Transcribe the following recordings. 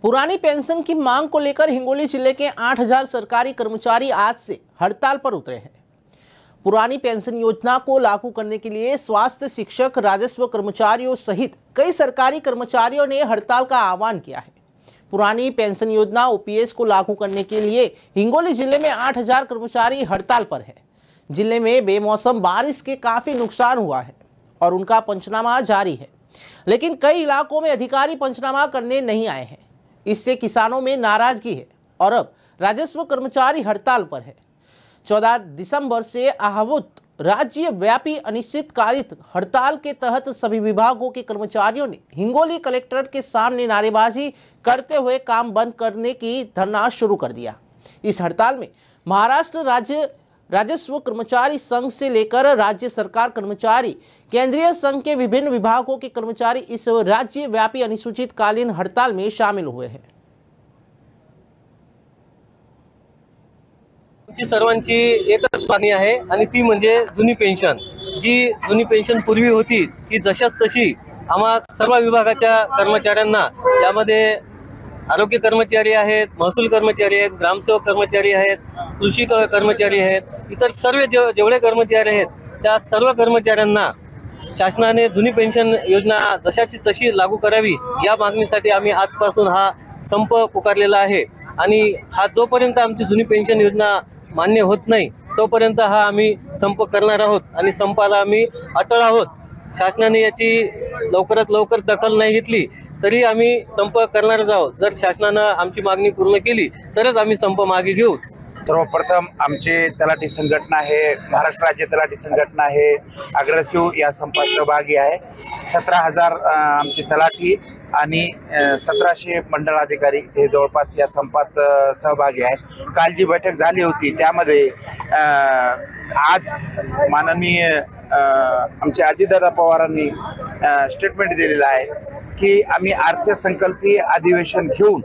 पुरानी पेंशन की मांग को लेकर हिंगोली जिले के 8000 सरकारी कर्मचारी आज से हड़ताल पर उतरे हैं। पुरानी पेंशन योजना को लागू करने के लिए स्वास्थ्य, शिक्षक, राजस्व कर्मचारियों सहित कई सरकारी कर्मचारियों ने हड़ताल का आह्वान किया है। पुरानी पेंशन योजना ओपीएस को लागू करने के लिए हिंगोली जिले में 8000 कर्मचारी हड़ताल पर है। जिले में बेमौसम बारिश के काफी नुकसान हुआ है और उनका पंचनामा जारी है, लेकिन कई इलाकों में अधिकारी पंचनामा करने नहीं आए हैं। इससे किसानों में नाराजगी है और अब राजस्व कर्मचारी हड़ताल पर है। 14 दिसंबर से आहूत राज्य व्यापी अनिश्चितकालिक हड़ताल के तहत सभी विभागों के कर्मचारियों ने हिंगोली कलेक्ट्रेट के सामने नारेबाजी करते हुए काम बंद करने की धरना शुरू कर दिया। इस हड़ताल में महाराष्ट्र राज्य राजस्व कर्मचारी संघ से लेकर राज्य सरकार कर्मचारी केंद्रीय संघ के विभिन्न विभागों के कर्मचारी इस राज्य व्यापी अनिश्चितकालीन हड़ताल में शामिल हुए हैं। सर्वांची एकच मागणी आहे आणि ती म्हणजे जुनी पेन्शन, जी जुनी पेन्शन पूर्वी होती ती जशाच तशी आम्हा सर्व विभागाच्या कर्मचाऱ्यांना, त्यामध्ये आरोग्य कर्मचारी आहेत, महसूल कर्मचारी आहेत, ग्रामसेवक कर्मचारी आहेत, कृषी कर्मचारी आहेत, इतर सर्व जेवढे कर्मचारी आहेत त्या सर्व कर्मचाऱ्यांना शासनाने जुनी पेन्शन योजना जशाची तशी लागू करावी या मागणीसाठी आम्ही आजपासून हा संप पुकारलेला आहे। आणि हा जोपर्यंत आमची जुनी पेन्शन योजना मान्य होत नाही तोपर्यंत हा आम्ही संप करणार आहोत आणि संपाला आम्ही अटळ आहोत। शासनाने याची लवकरात लवकर दखल नाही घेतली तरी आम्ही संप करणारच आहोत। जर शासनाने आमची मागणी पूर्ण केली तरच आम्ही संप मागे घेऊ। सर्वप्रथम आमचे तलाठी संघटना आहे, महाराष्ट्र राज्य तलाठी संघटना आहे, अग्रशिव या संपात सहभागी आहे। 17,000 आमचे तलाठी आणि 1700 मंडळाधिकारी हे जवळपास या संपात सहभागी आहे। काल जी बैठक झाली होती त्यामध्ये आज माननीय आमचे अजितदादा पवारांनी स्टेटमेंट दिलेलं आहे की आम्ही अर्थसंकल्पीय अधिवेशन घेऊन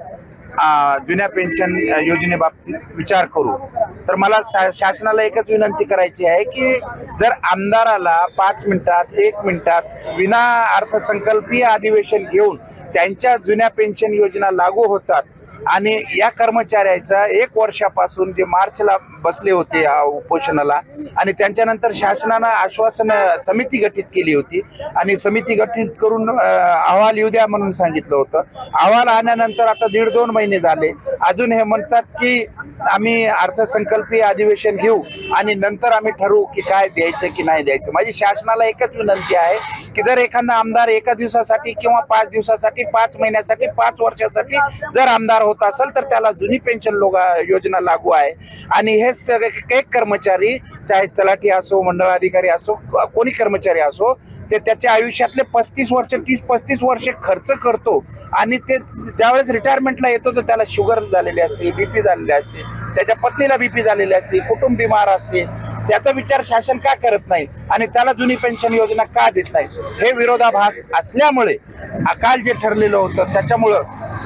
जुन्या पेन्शन योजनेबाबतीत विचार करू। तर मला शासनाला एकच विनंती करायची आहे की जर आमदाराला 5 मिनिटात 1 मिनिटात विना अर्थसंकल्पीय अधिवेशन घेऊन त्यांच्या जुन्या पेन्शन योजना लागू होतात आणि या कर्मचाऱ्याचा 1 वर्षापासून जे मार्चला बसले होते उपोषणाला आणि त्यांच्यानंतर शासनाने आश्वासन समिती गठीत केली होती आणि समिती गठीत करून अहवाल येऊ द्या म्हणून सांगितलं होतं। अहवाल आल्यानंतर आता 1.5-2 महिने झाले, अजून हे म्हणतात की आम्ही अर्थसंकल्पीय अधिवेशन घेऊ आणि नंतर आम्ही ठरवू की काय द्यायचं की नाही द्यायचं। माझी शासनाला एकच विनंती आहे की जर एखादा आमदार एका दिवसासाठी किंवा 5 दिवसासाठी, 5 महिन्यासाठी, 5 वर्षासाठी जर आमदार होत असेल तर त्याला जुनी पेन्शन योजना लागू आहे आणि हे सगळे एक कर्मचारी, चाहे तलाठी असो, मंडळाधिकारी असो, कोणी कर्मचारी असो, ते त्याच्या आयुष्यातले 35 वर्ष 30-35 वर्ष खर्च करतो आणि ते ज्यावेळेस रिटायरमेंटला येतो तर त्याला शुगर झालेली असते, बीपी झालेली असते, त्याच्या पत्नीला बीपी झालेली असते, कुटुंब बिमार असते। त्याचा विचार शासन का करत नाही आणि त्याला जुनी पेन्शन योजना का देत नाही? हे विरोधाभास असल्यामुळे काल जे ठरलेलं होतं त्याच्यामुळं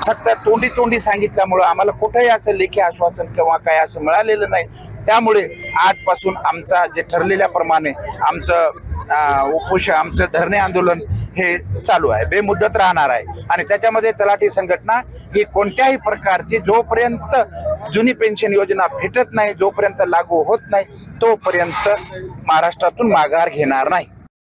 फक्त तोंडी सांगितल्यामुळं आम्हाला कुठेही असं लेखी आश्वासन किंवा काय असं मिळालेलं नाही। त्यामुळे आजपासून आमचा जे ठरलेल्याप्रमाणे आमचं उपोषण, आमचं धरणे आंदोलन हे चालू आहे, बेमुदत राहणार आहे आणि त्याच्यामध्ये तलाठी संघटना ही कोणत्याही प्रकारची जोपर्यंत जुनी पेन्शन योजना भेटत नाही, जोपर्यंत लागू होत नाही तोपर्यंत महाराष्ट्रातून माघार घेणार नाही।